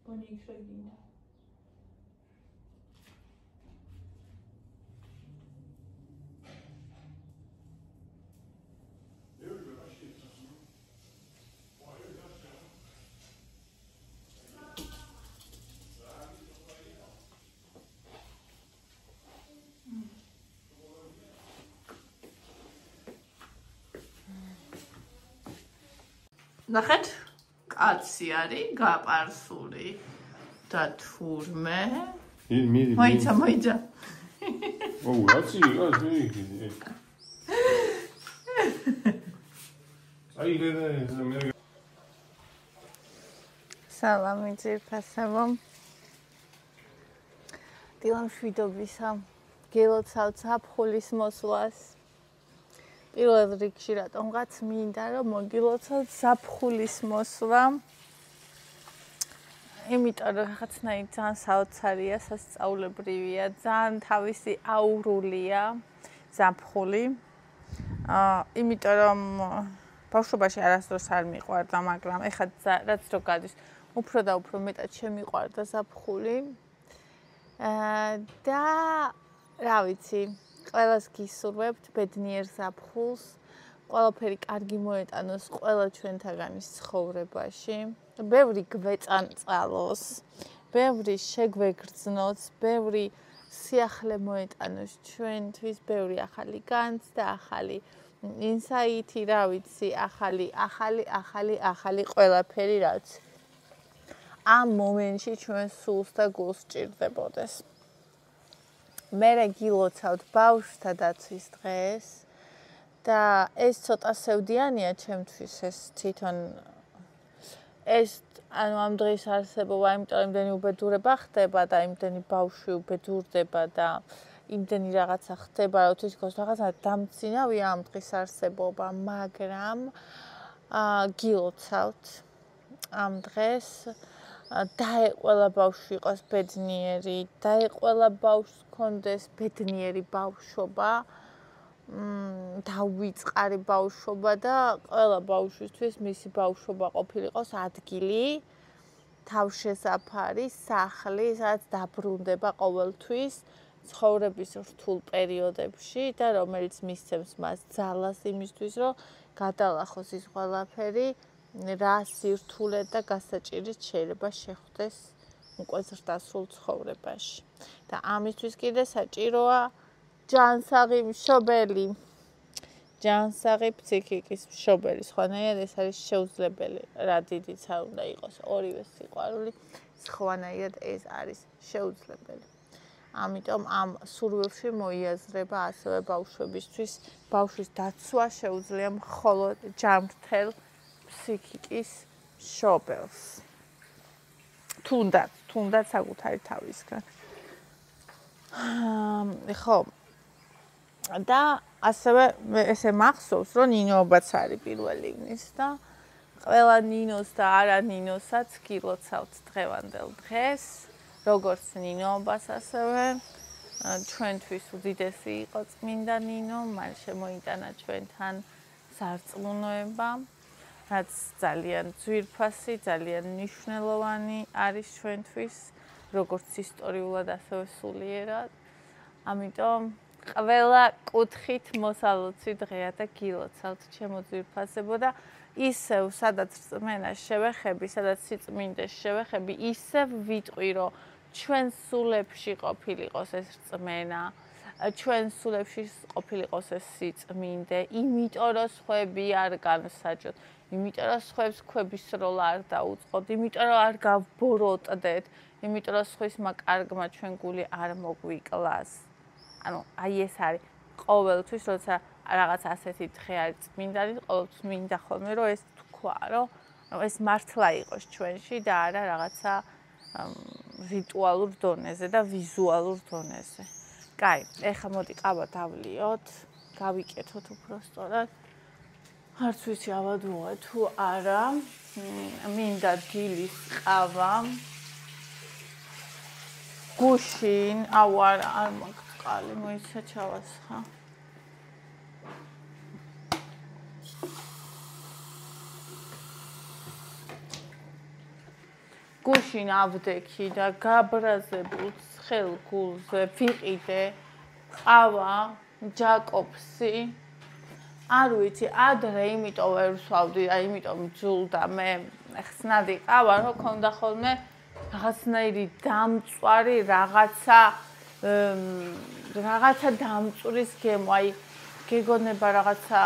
Boni ikşegina. ნახეთ, კაცი არის გაპარსული და თურმე. მოიცა. კაცი. სალამი ძირფასებო. დილამ შვიდობისა. გელოცავთ ზაფხულის მოსვლას. პირველ რიგში რატომღაც მინდა რომ მოგილოცოთ ზაფხულის მოსვლა. იმიტომ რომ რაღაცნაირად ძალიან საოცარია, სასწაულებრივია, ძალიან თავისი აურულია ზაფხული. იმიტომ რომ ბავშვობაში არასდროს არ მიყვარდა, მაგრამ ეხლა რაც რო გადის, უფრო და უფრო მეტად შემიყვარდა ზაფხული. და რა ვიცი, ყველას გისურვებთ ბედნიერ ზაფხულს, ყველაფერი კარგი მოეტანოს ყველა ჩვენთაგანის ცხოვრებაში, ბევრი გვეწანწალოს, ბევრი შეგვეგრძნოს, ბევრი სიახლე მოეტანოს ჩვენთვის, ბევრი ახალი განცდა, ახალი ინსაიტი, რა ვიცი, ახალი ყველაფერი რაც ამ მომენტში ჩვენ სულს და გულს ჭირდებოდეს. მე გილოცავთ ბავშვთა დაცვის დღეს და ეს ცოტა სევდიანია ჩემთვის ეს თვითონ ეს ანუ ამ დღის არსებობა, იმიტომ რომ იმდენი უბედურება ხდება და იმდენი ბავშვი უბედურდება და იმდენი რაღაცა ხდება, რომ თვითონ რაღაცა დამცინავია ამ დღის არსებობა, მაგრამ გილოცავთ ამ დღეს დაეყოლა ბავშვი იყოს ბედნიერი, დაეყოლა ბავშვს ჰქონდეს ბედნიერი ბავშვობა, დავიწყარი ბავშვობა და ყველა ბავშვისთვის მისი ბავშვობა ყოფილიყოს ადგილი, თავშესაფარი, სახლი, სადაც დაბრუნდება ყოველთვის ცხოვრების რთულ პერიოდებში და რომელიც მისცემს მას ძალას იმისთვის, რომ გადალახოს ის ყველაფერი, რა სირთულე და გასაჭირით შეიძლება შეხვდეს უკვე ზრდასრულ ცხოვრებაში. და ამისთვის კიდე საჭიროა ჯანსაღი მშობელი. ჯანსაღი ფსიქიკის მშობელი. სხვანაირად ეს არის შეუძლებელი. რა დიდიც არ უნდა იყოს ორივე სიყვარული, სხვანაირად ეს არის შეუძლებელი. ამიტომ ამ სურვილში მოიაზრება ასევე ბავშვებისთვის, ბავშვის დაცვა შეუძლია მხოლოდ ჯანმრთელ ფსიქიკის მშობელს. თუნდაც საკუთარი თავისგან. ხო. და ასევე ესე მახსოვს, რომ ნინოობაც არის 1 ივნის და ყველა ნინოს და არა ნინოსაც გილოცავთ დღევანდელ დღეს, როგორც ნინოობას ასევე ჩვენთვის უდიდესი იყო წმინდა ნინო, მან შემოიტანა ჩვენთან სარწმუნოება, რაც ძალიან ძვირფასი, ძალიან მნიშვნელოვანი არის ჩვენთვის, როგორც ისტორიულად, ასევე სულიერად. ამიტომ ყველა კუთხით მოსალოცი დღეა და გილოცავთ ჩემო ძვირფასებო და ისევ სადაც რწმენა შევეხები, სადაც სიწმინდეს შევეხები, ისევ ვიტყვი, რომ ჩვენ სულებში ყოფილიყოს ეს რწმენა, ჩვენ სულებში ყოფილიყოს ეს სიწმინდე, იმიტომ რომ სხვები არ განსაჯოთ, იმიტომ რომ სხვებს ქვების როლა არ დაუწყოთ, იმიტომ რომ არ გავბოროტდეთ, იმიტომ რომ სხვისმა კარგმა ჩვენ გული არ მოგვიკლას. ანუ აი ეს არის ყოველთვის, როცა რაღაც ასეთი დღე არის წმინდანი, ყოველთვის მინდა ხოლმე რომ ეს თქვა, რომ ეს მართლა იყოს ჩვენში და არა რაღაცა რიტუალურ დონეზე და ვიზუალურ დონეზე. კაი, ეხლა მოდი ყავა დავლიოთ, გავიკეთოთ უფრო სწორად. არც ვიცი ავადმოა თუ არა, მინდა დილის ყავა. გუშინ, აუ არა, არ მაქვს წყალი, მოიცა ჩავასხა. გუშინ ავდექი და გაბრაზებულ ცხელ გულზე ვიყიდე ყავა ჯაკობსი არ ვიცი ადრე იმიტომ ვერ ვსვავდი და იმიტომ ძულდა მე ხსნადი ყავა რომ ქონდა ხოლმე რაღაცნაირი დამწვარი რაღაცა დამწვრის გემო აი გეგონება რაღაცა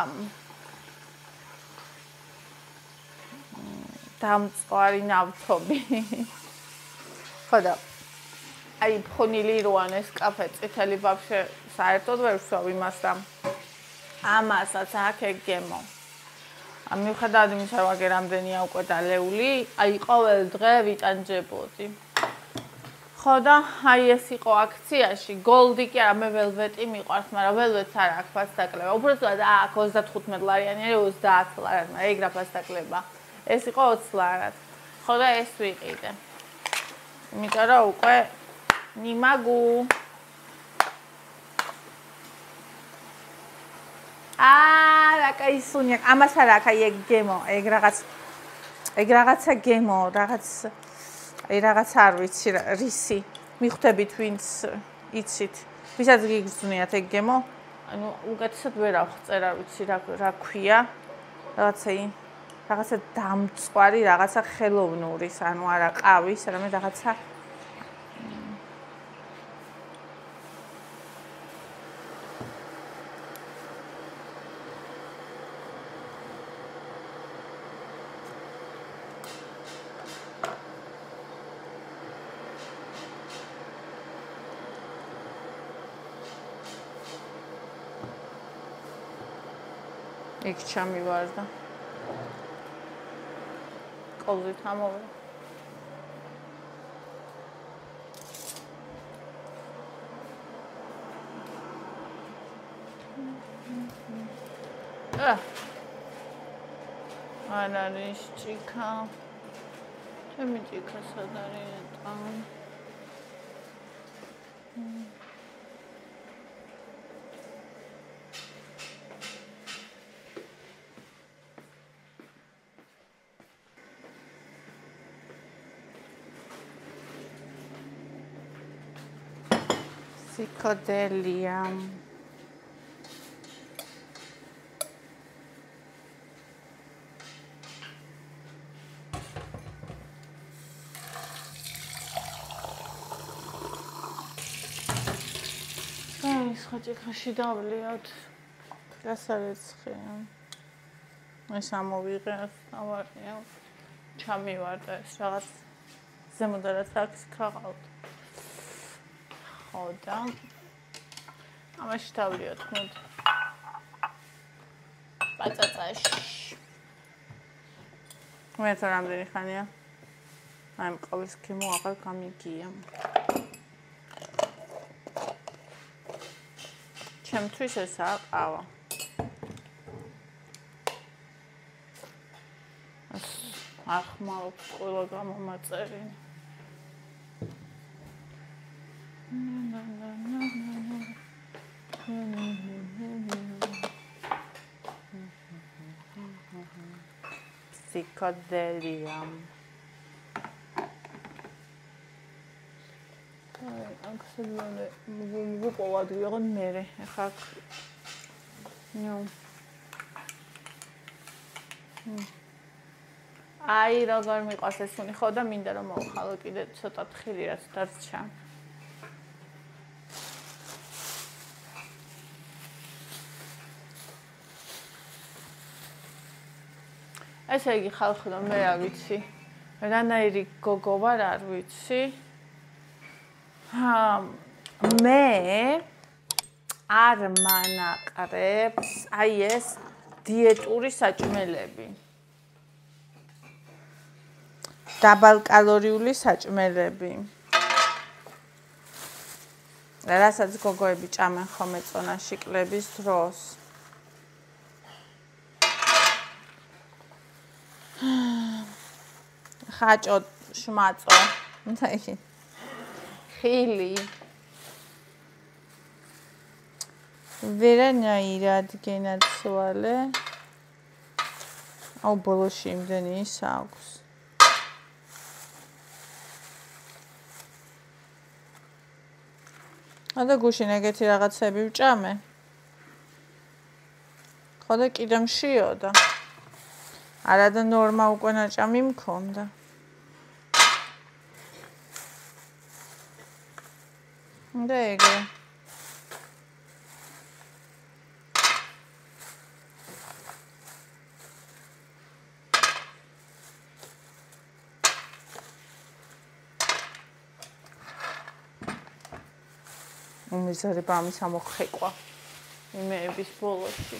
დამწვარი ნავთობი ხო და აი ფხონილი როან ეს კაფე წითელი ვაფშე საერთოდ ვერ ვსვავ იმას და ამასაც აქ გემო მიუხედავად იმისა რომ აგერ რამდენია უკვე დალეული აი ყოველ დღე ვიტანჯებოდი ხო და აი ეს იყო აქციაში გოლდი კი არა მე ველვეტი მიყვარს მაგრამ ველვეტს არ აქვს ფასდაკლება უბრალოდ აქ 35 ლარიანი 30 ლარად მაგრამ ეგ რა ფასდაკლება ეს იყო 20 ლარად ხო და ეს ვიყიდე იმიტომ რომ უკვე ნიმაგუ რა კაი სუნია ამას არ აქვს აი ეგ გემო ეგ რაღაცა გემო რაღაც არ ვიცი რისი მიხვდებით ვინც იცით ვისაც გიგრძნიათ ეგ გემო ანუ უკეთესად ვერ აღწერ არ ვიცი რა ქვია რაღაცა დამწვარი რაღაცა ხელოვნურის ანუ არა ყავის არამედ რაღაცა იქ ჩამივარდა ყოლით ამოვე ანანის ჭიქა ჩემი ჭიქა სად არის Psicodelia. ხოჭიქაში დავლიოთ. გასარეცხია. ეს ამოვიღე, ავარია. ჩამივარდა ეს რაღაც ზემოდაც აქვს ქაღალდ. ხო და ამაში დავლიოთ, მოდი. პაწაწაში. მე თორემ რამდენი ხანია? აი მყავის გემო აღარ გამიგია. ჩემთვის ესაა ყავა. ახმალობ ყველა გამომაწერი. Psicodelia. Axelone, მოგუყოვად ვიღონ მე. ახლა ნუ. აი როგორ მიყვარს ეს სუნი ხო და მინდა რომ მოვხალო კიდე ცოტა თხილი რაც დარჩა. ესე იგი ხალხო მე არ ვიცი. რანაირი გოგო ვარ არ ვიცი. მე არ მანაყრებს აი ეს დიეტური საჭმელები. დაბალკალორიული საჭმელები. რასაც გოგოები ჭამენ ხოლმე წონაში კლების დროს. ხაჭო, შმაწო. ხილი. ვერანაირად გენაცვალე. აუ ბოლოში იმდენი ის აქვს. და გუშინ ეგეთი რაღაცები ვჭამე. ხო და კიდე მშიოდა. არა და ნორმა უკვე ნაჭამი მქონდა. და ეგრე. მიზარება ამის ამოხეკვა იმეების ბოლოში.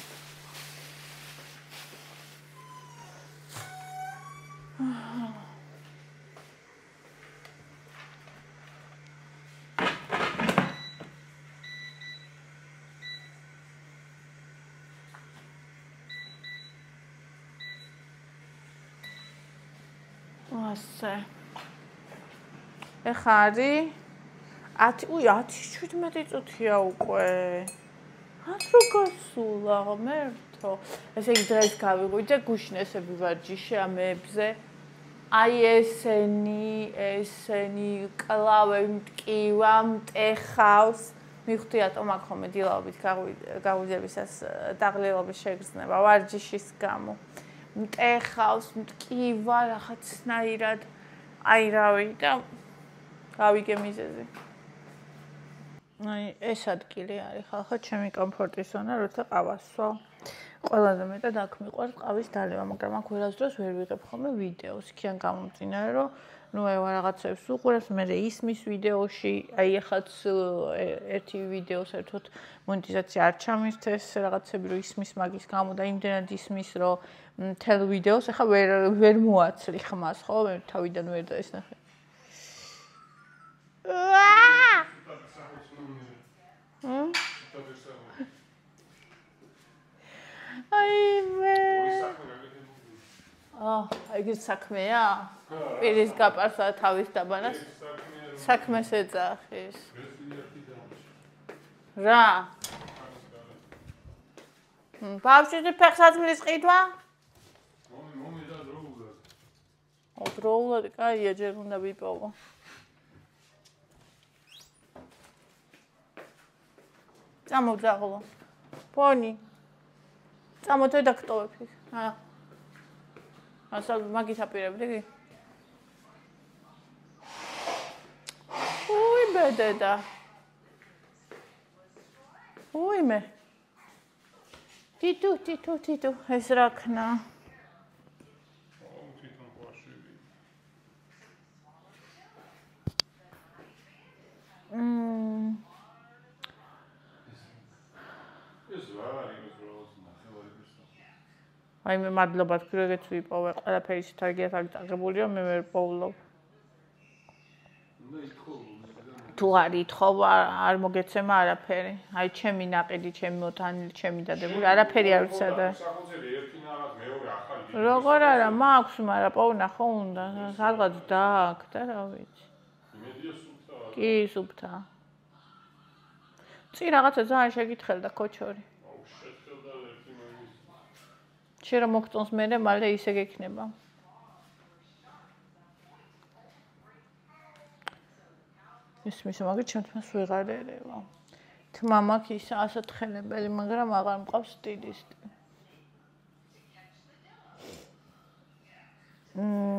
ასე. ეხა არის 10-17 წუთია უკვე. რო გასულა ღმერთო. ესე იგი დღეს გავიღვიძე გუშინ ესები ვარჯიში ამებზე. აი ესენი კლავე მტკივა, მტეხავს. მივხვდი რატომ აქ ხომ დილაობით გაღვიძებისას დაღლილობის შეგრძნება ვარჯიშის გამო. მტეხავს, მტკივა რაღაცნაირად. აი რავი და გავიგე მიზეზი. აი ეს ადგილი არის ხალხო ჩემი კომფორტის ზონა, როცა ყავას სვავ. ყველაზე მეტად აქ მიყვარს ყავის დალევა, მაგრამ აქ ვერასდროს ვერ ვიღებ ხოლმე ვიდეოს. იქიდან გამომწინარე, რომ ნუ აი რაღაცებს უყურებს, მე ისმის ვიდეოში, აი ეხაც ერთი ვიდეო საერთოდ მონეტიზაცია არ ჩამირთეს, რაღაცები რომ ისმის მაგის გამო და იმდენად ისმის, რომ მთელ ვიდეოს ეხა ვერ მოაცლი ხმას, ხო? მე თავიდან ვერ დაესნახე. აიმე. ეგეც საქმეა? პირის გაპარსა თავის დაბანას? საქმეს ეძახის. რა? ბავშვი ფეხს აწმლის ყიდვა? მომიდა დროულად. დროულად, კაია, ჯერ უნდა ვიპოვო. წამოძაღლო. პონი. წამოთვე დაგტოვებ. ასა მაგის აპირებდი კი? უი ბედედა. უიმე. თითო, ეს რა ქნა? თვითონ ყვაშვები. ეს რა არის ეს როლს ნახევარი. აი მე მადლობა თქვი რომ ეგეც ვიპოვე, ყველაფერი შეთარგია დაგწაღებულია, მე ვერ პოვლობ. თუ არ ითხოვ, არ მოგეცემა არაფერი. აი ჩემი ناقიდი, ჩემი მოთანილი, ჩემი დადებული, არაფერი არ ვიცადა. საკუთარი ერთი რაღაც მეორე ახალი. როგორ არა, მაქვს, მაგრამ პოვნა ხო უნდა, სადღაც დააკ და რა ვიცი. იმედია სუფთა. კი, სუფთა. წი რაღაცა ძალიან შეგითხელდა კოჩორი. აუ, შეთხელდა ერთი მაგის. შენ რა მოგწონს მე მალე ისე გექნება. ის მის მაგით ჩემთვის ვეღარ ერევა. თმა მაქვს ის ასათხელებელი, მაგრამ აღარ მყავს სტილისტი.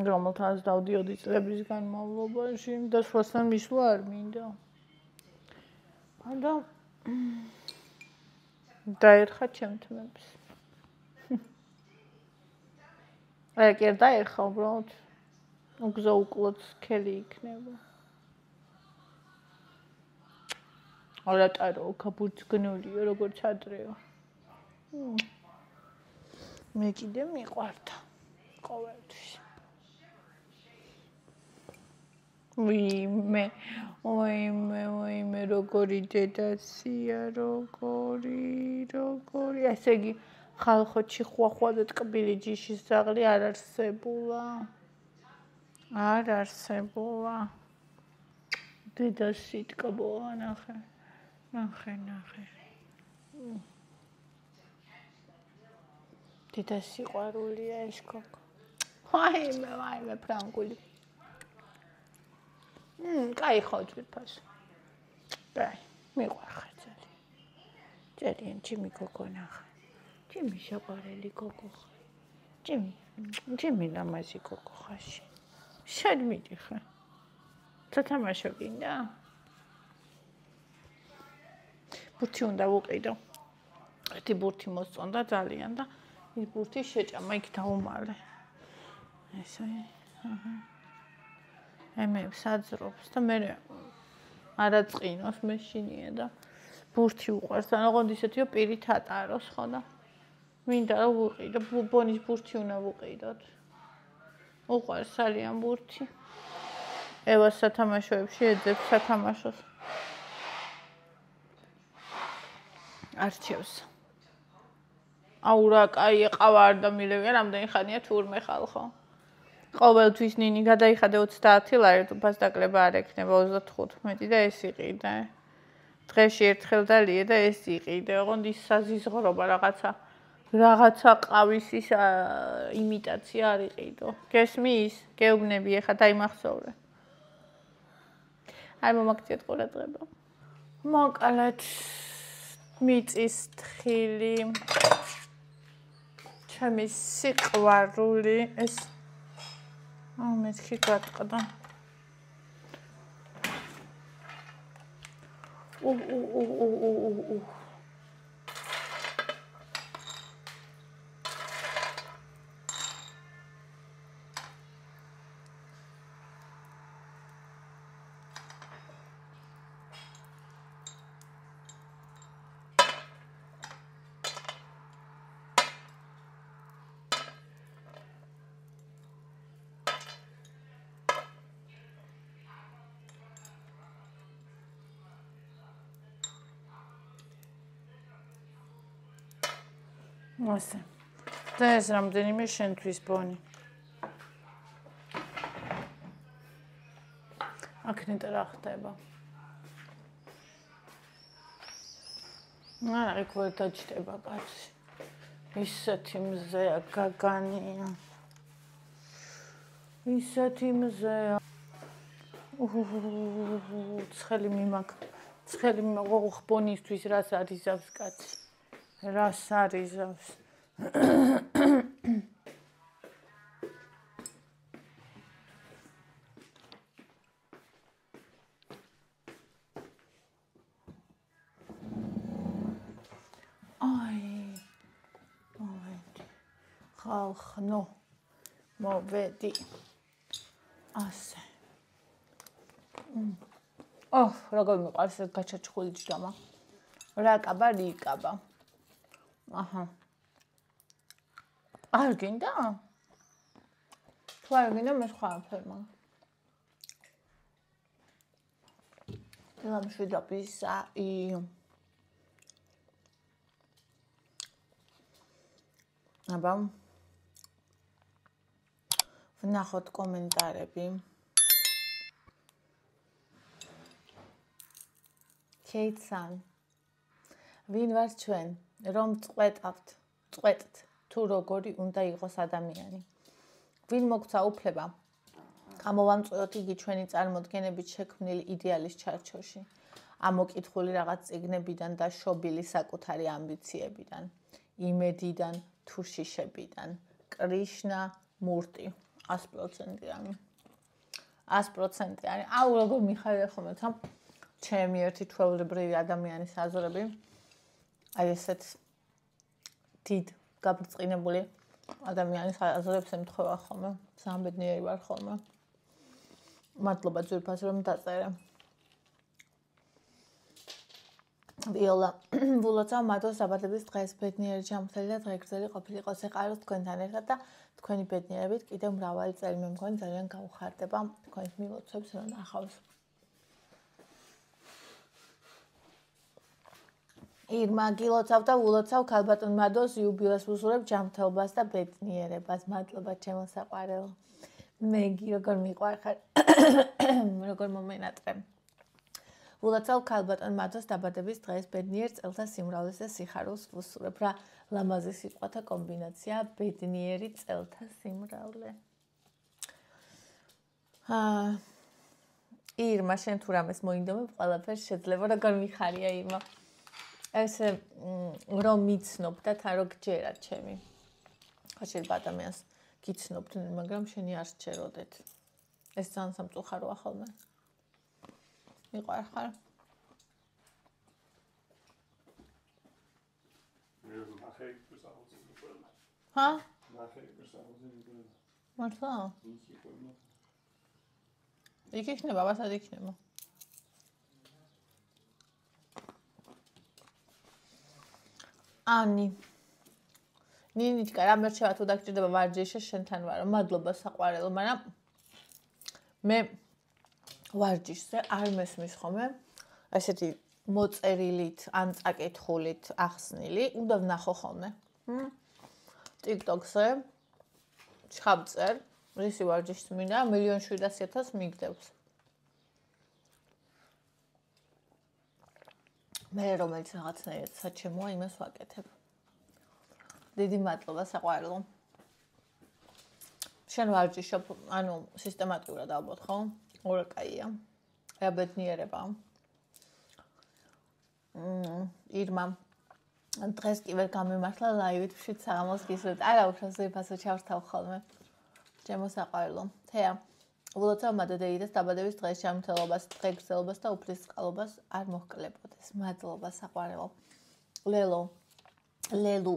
რომელთანაც დავდიოდი წლების განმავლობაში და სხვასთან მისვლა არ მინდა. და დაერხა ჩემთმებს. კი არ დაერხა უბრალოდ. უგზო უკლოდ სქელი იქნება. ალატარო კაპუჩკნულია როგორც ადრეო. მე კიდე მიყვარდა ყოველთვის. ვიმე როგორი დედაცია, როგორი ესე იგი ხალხოჩი ხვახვა და ტკბილი ჯიშის ძაღლი არ არსებულა. დედასი ტკბოა ნახე. ნახე. დედასი ყვარულია ეს კოკო. ვაიმე ფრანგული. კაი ხო ძვირფას. კაი. მიყვარხარ ძალიან. ძალიან ჩემი გოგონა ხარ. ჩემი შეყვარელი გოგო ხარ. ჩემი ლამაზი გოგო ხარ. შენ მიდიხარ. თამაშო გინდა? ბურთი უნდა ვუყიდო. ერთი ბურთი მოსწონდა ძალიან და ის ბურთი შეჭამა იქ დაუმალე. ესე ემებს აძრობს და მე არა წინოს მეშინია და ბურთი უყვარს და ოღონდ ისეთიო პირით ატაროს ხო და მინდა რომ ვუყიდო ბუბონის ბურთი უნდა ვუყიდოთ. უყვარს ძალიან ბურთი. ევას სათამაშოებში ეძებს სათამაშოს. არჩევს. აუ რა კაი ეყავა არ დამილევია რამდენი ხანია თურმე ხალხო. ყოველთვის ნინი გადაიხადე 30 ლარი თუფას დაკლება არ ექნება 35 და ეს იყიდე. დღეში ერთხელ დალიე და ეს იყიდე. ოღონდ ის საზიზღრობა რაღაცა ყავის ის იმიტაცია არ იყიდო. გესმის? გეუბნები ეხა დაიმახსოვრე. აი მომაქციეთ ყურადღება. მოკალეთ მიწის თხილი. ჩემი სიყვარული ეს მეთქი გატყდა. ასე. და ეს რამდენიმე შენთვის ბონი. აქნეთ რა ხდება? არა, იქ ვერ დაჭდება კაცი. ისეთი მზეა გაგანია. ისეთი მზეა. ცხელი მიმაქ. ცხელი ხბონისთვის რას არიზავს კაცი? რას არიზავს? ხალხნო მოვედი ასე როგორ მიყვარს ეს გაჩაჩხული ჯდამა რა კაბა რიკაბა აჰა არ გინდა თუ არ გინდა მე სხვა ფერმა ლამშვიდა პისაი აბა ვნახოთ კომენტარები. Kate-san. ვინ ვარ ჩვენ? რომ წყვეტთ თუ როგორი უნდა იყოს ადამიანი. ვინ მოგცა უფლება? გამოვამწყვეტოთ იგი ჩვენი წარმოდგენებით შექმნილი idеალის ჩარჩოში. ამოკითხული რაღაც წიგნებიდან და შობილი საკუთარი ამბიციებიდან, იმედიდან თუ შიშებიდან. კრიშნა მურტი 100%-იანი. 100%-იანი. აუ როგორ მიხარია ხოლმე თან ჩემი ერთი ჩვეულებრივი ადამიანის აზრები. აი ესეთ დიდ გაბრწყინებული ადამიანის აზრებს ემთხვევა ხოლმე. სამბედნიერი ვარ ხოლმე. მადლობა ძვირფას რომ დაწერე. ვიოლა ვულოცავ მადოს დაბადების დღეს ბედნიერი ჩამოთელი და დღეგრძელი ყოფილიყო სიყარულს თქვენთან ერთად და თქვენი ბედნიერებით კიდევ მრავალი წელი მე მგონი ძალიან გაუხარდება თქვენს მილოცვებს რომ ნახავს. ირმა გილოცავ და ვულოცავ ქალბატონ მადოს იუბილეს ვუსურებ ჯანმრთელობას და ბედნიერებას. მადლობა ჩემო საყვარელო. მე როგორ მიყვარხარ როგორ მომენატრე. ვულოცავ ქალბატონ მადოს დაბადების დღეს ბედნიერ წელთა სიმრავლეს და სიხარულს ვუსურებ. რა ლამაზი სიტყვათა კომბინაცია ბედნიერი წელთა სიმრავლე. ირმა, შენ თუ რამეს მოინდომებ, ყველაფერს შეძლება, როგორ მიხარია ირმა. ესე რომ მიცნობ და თან რო გჯერათ ჩემი. შეიძლება ადამიანს გიცნობდნენ, მაგრამ შენი არ სჯეროდეთ. ეს ძალიან სამწუხაროა ხოლმე. მიყვარ ხარ? ჰა? მართლა? იქ იქნება, ბასად იქნება. ანი. ნინიჩკა, რა მერჩევა თუ დაგჭირდება ვარჯიშში შენთან ვარო. მადლობა საყვარელო, მაგრამ მე ვარჯიშზე არ მესმის ხოლმე ესეთი მოწერილით ან წაკითხულით ახსნილი, უნდა ვნახო ხოლმე. TikTok-ზე ჩხაბწერ, რისი ვარჯიშს მინდა, 1,700,000 მიგდევს. მე რომელიც რაღაცნაირად საჩემოა, იმას ვაკეთებ. დიდი მადლობა საყვარელო. შენ ვარჯიშობ, ანუ სისტემატურად ალბათ, ხო? ორაკაია. რა ბედნიერება. ირმა დღეს კი ვერ გამიმართლა ლაივით ვშით საღამოს გისურვებთ. არა, უბრალოდ ზეიფასო ჩავრთავ ხოლმე. ჩემო საყვარელო. თეა. ულოცავ მადადეიდას დაბადების დღეს ჩამთელობას, დღეგრძელობას და უფლისწყალობას არ მოჰკლებოდეს. მადლობა საყვარელო. ლელუ.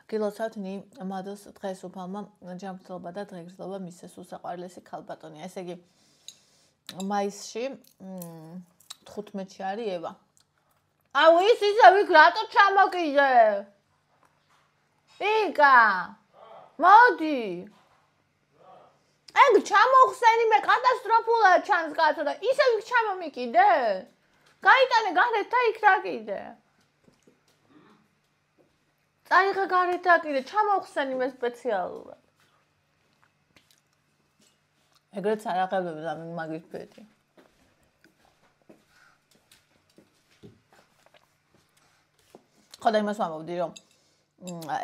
გილოცავთ ნი მადოს დღეს უფალმა ჯანმრთელობა და დღეგრძელობა მისცეს უსაყვარლესი ქალბატონია. ესე იგი მაისში 15-ში არის ევა. აუ ის ისე ვიქ რატო ჩამოკიდე? იკა. მოდი. ეგ ჩამოხსენი მე კატასტროფულად ჩანს კაცო და ისე ვიქ ჩამომიკიდე? გაიტანე გარეთ და იქ დაკიდე. წაიღე გარეთ დაკიდე, ჩამოხსენი მე სპეციალურად. ეგრეც არ აღებებს ამ მაგის ფეთი. ხო და იმას ვამბობდი, რომ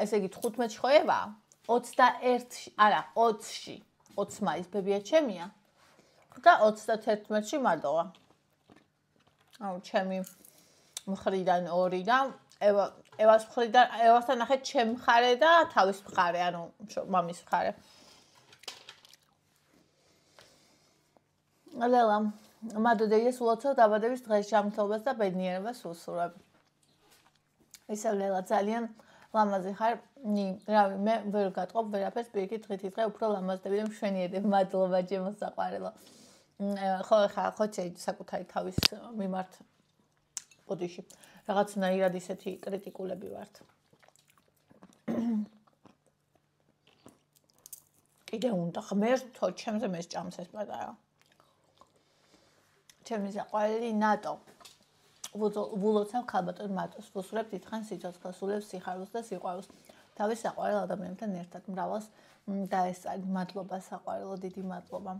ესე იგი 15-ში ხო ევა? 21-ში, არა, 20-ში. 20 მაის ბებია ჩემია. და 31-ში მადოა. აუ, ჩემი მხრიდან 2 და ევას მხრიდან, ევასთან ნახეთ ჩემ მხარე და თავის მხარე, ანუ მამის მხარე. ლელა, მადოდეიეს ულოცავ დაბადების დღეს ჯანმრთელობას და ბედნიერებას უსურვებ. ისე ლელა ძალიან ლამაზი ხარ. რავი, მე ვერ გატყობ ვერაფერს პირიქით დღითი დღე უფრო ლამაზდები და მშვენიერი. მადლობა ჩემო საყვარელო. ხო, ხა, ხოჩე საკუთარი თავის მიმართ ბოდიში. რაღაცნაირად ისეთი კრიტიკულები ვართ. კიდე უნდა ღმერთო, ჩემზე მესჭამს ეს პატარა. ჩემი საყვარელი ნატო. ვულოცავ ქალბატონ მატოს, ვუსურებ დიდხან სიცოცხლეს, სულებს სიხარულს და სიყვარულს. თავის საყვარელ ადამიანთან ერთად მრავალს დაესწარი. მადლობა საყვარელო, დიდი მადლობა.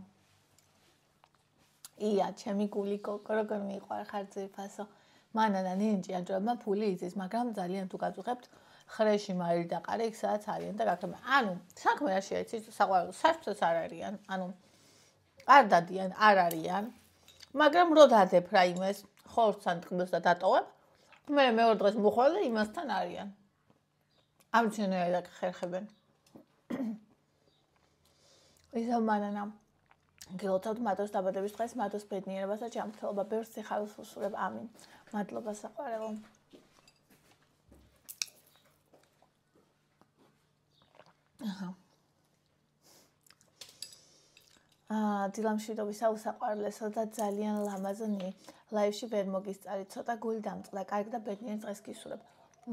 ია, ჩემი გული კოკო, როგორ მიყვარ ხარ ძვირფასო. მანანა ნინჯი ამჯერადმა ფული იცის, მაგრამ ძალიან თუ გაწუხებთ, ხრეში მარი და ყარე იქ სადაც არიან და გაქრება. ანუ, საქმე რა შეიცის, საყვარელო, საერთოდ არ არიან. ანუ, არ დადიან, არ არიან. მაგრამ რო დადებ რაიმეს, ხორცს ან ტყბილს და დატოვებ, მე მეორე დღეს მოხვალ და იმასთან არიან. ამჩნევად ხერხებენ. ისევ მანანა გილოცავთ მადოს დაბადების დღეს, მადოს ბედნიერებას და ჯანმრთელობა, ბევრ სიხარულს უსურვებ. ამინ. მადლობა საყვარელო. დილამშვიდობისა უსაყვარლესო და ძალიან ლამაზონი ლაივში ვერ მოგისწარი, ცოტა გული დამწყდა, კარგი და ბედნიერ დღეს გისურვებ.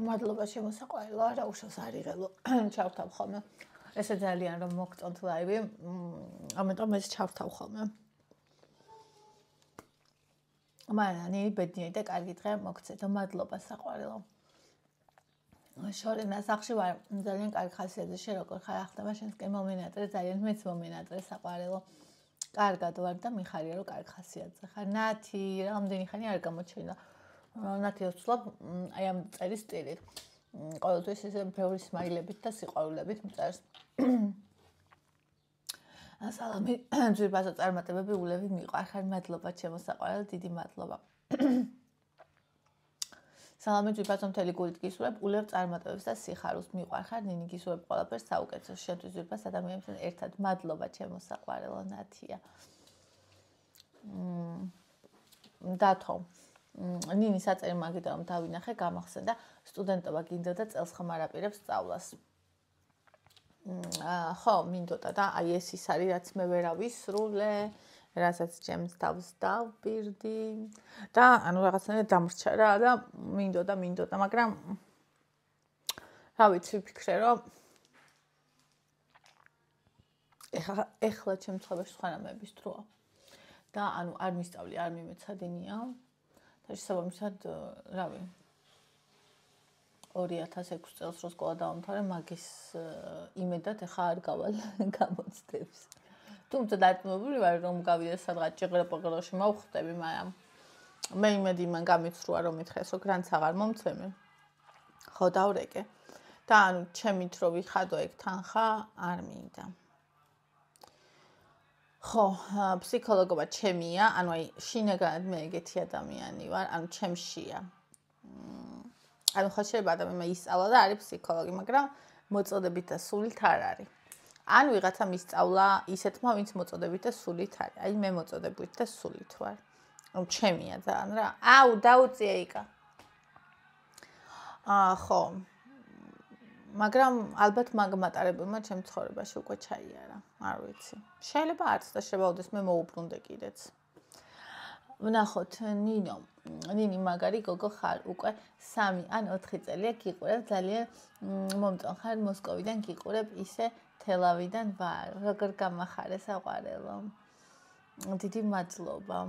მადლობა შემოსაყვარელო, არა უშავს არიღელო, ჩავთავ ხოლმე. ესე ძალიან რომ მოგწონთ ლაივი, ამიტომ ეს ჩავთავ ხოლმე. მანანი ბედნიერი და კარგი დღე მოგცეთო, მადლობა საყვარელო. შორენა სახში ვარ, ძალიან კარგი ხასიათზე, შენ როგორ ხარ, ახლა შენსკენ მომენატრე, ძალიან მეც მომენატრე საყვარელო. კარგად ვარ და მიხარია რომ კარგი ხასიათზე ხარ. ნათი, რამდენი ხანი არ გამოჩენდა. ნათი ვცლობ აი ამ წერის სტილით. ყოველთვის ესე ბევრი სმაილებით და სიყვარულებით მწერს. სალამი ძვირფასო წარმატებები ულევი მიყვარხარ მადლობა ჩემო საყვარელ დიდი მადლობა სალამი ძვირფასო მთელი გულით გისურვებ ულევ წარმატებებს და სიხარულს მიყვარხარ ნინი გისურვებ ყველაფერს საუკეთესოს შენთვის ძვირფას ადამიანებთან ერთად მადლობა ჩემო საყვარელო ნათია დათო ნინი საწერი მაგიდამ დავინახე გამახსენდა სტუდენტობა გინდოდა წელს ხომ არ აპირებს სწავლას ხო, მინდოდა და აი ეს ის არის, რაც მე ვერ ავისრულე, რასაც ჩემს თავს დავპირდი და ანუ რაღაცნაირად დამრჩა რა და მინდოდა, მაგრამ რა ვიცი, ვფიქრე, რომ ეხლა ჩემს ცხოვრებაში სხვა რამეების დროა. და ანუ არ მისწავლი, არ მიმეცადინია და შესაბამისად, რავი 2006 წელს რო სკოლა დავამთავრე, მაგის იმედად ეხა არ გავალ გამოცდებს. თუმცა დარწმუნებული ვარ, რომ გავიდე სადღაც ჭიღრა-პღროში მოვხვდები, მაგრამ მე იმედი იმან გამიცრუა, რომ მითხეს, რომ გრანტს აღარ მომცემენ. ხო დავრეკე. და ანუ ჩემით რო ვიხადო ეგ თანხა არ მინდა. ხო, ფსიქოლოგობა ჩემია, ანუ აი შინაგანად მე ეგეთი ადამიანი ვარ, ანუ ჩემშია. ანუ ხო შეიძლება ადამიანმა ისწავლა და არის ფსიქოლოგი, მაგრამ მოწოდებით და სულით არ არის. ან ვიღაცა მისწავლა ისეთმა, ვინც მოწოდებით და სულით არის. აი მე მოწოდებით და სულით ვარ. ანუ ჩემია ძალიან რა. აუ, დაუწია იკა. ხო. მაგრამ ალბათ მაგ მატარებელმა ჩემ ცხოვრებაში უკვე ჩაიარა. არ ვიცი. შეიძლება არც და შევავდეს მე მოუბრუნდე კიდეც. ვნახოთ ნინო. ნინი მაგარი გოგო ხარ, უკვე 3 ან 4 წელია გიყურებ, ძალიან მომწონხარ მოსკოვიდან გიყურებ, ისე თელავიდან ვარ. როგორ გამახარე საყვარელო. დიდი მადლობა.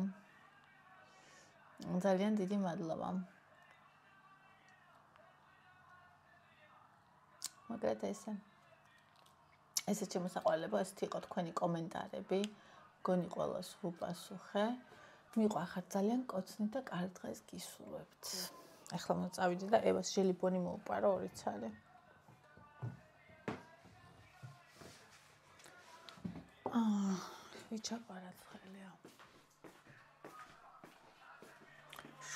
ძალიან დიდი მადლობა. მაგრამ ესე ჩემო საყვარელებო, ესეთი იყო თქვენი კომენტარები. გონი ყველას ვუპასუხე. მიყვარხართ ძალიან კოცნით და კარგ დღეს გისურვებთ. ახლა უნდა წავიდე და ევას ჟელიბონი მოუპარო 2 ცალი. ვიჩაპარა ცხელია.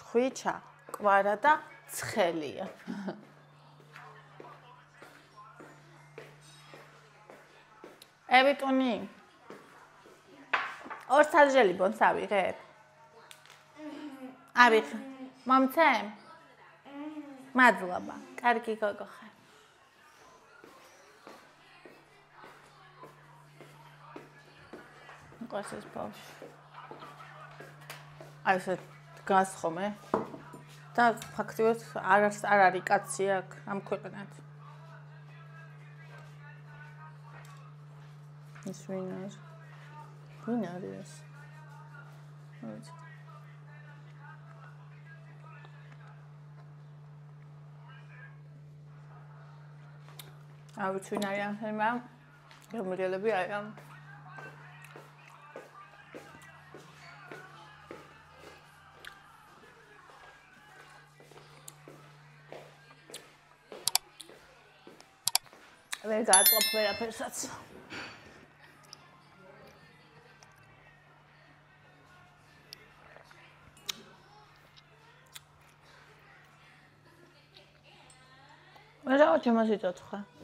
ხვიჩა, კვარა და ცხელია. ევიტუნი. 2 ცალი ჟელიბონს ავიღებ. ავიღე. მომცემ? მადლობა. კარგი გოგო ხარ. მყავს ეს ბავშვი. აი ესე დგას ხოლმე. და ფაქტიურად არ არის კაცი აქ ამ ქვეყნად. ის ვინ არის? ვინ არის? ვიცი. ავიც ვინ არიან ხემა? გამრიელები არიან. ვერ გააწყობ ვერაფერსაც. რა ჩემო სიცოცხლე?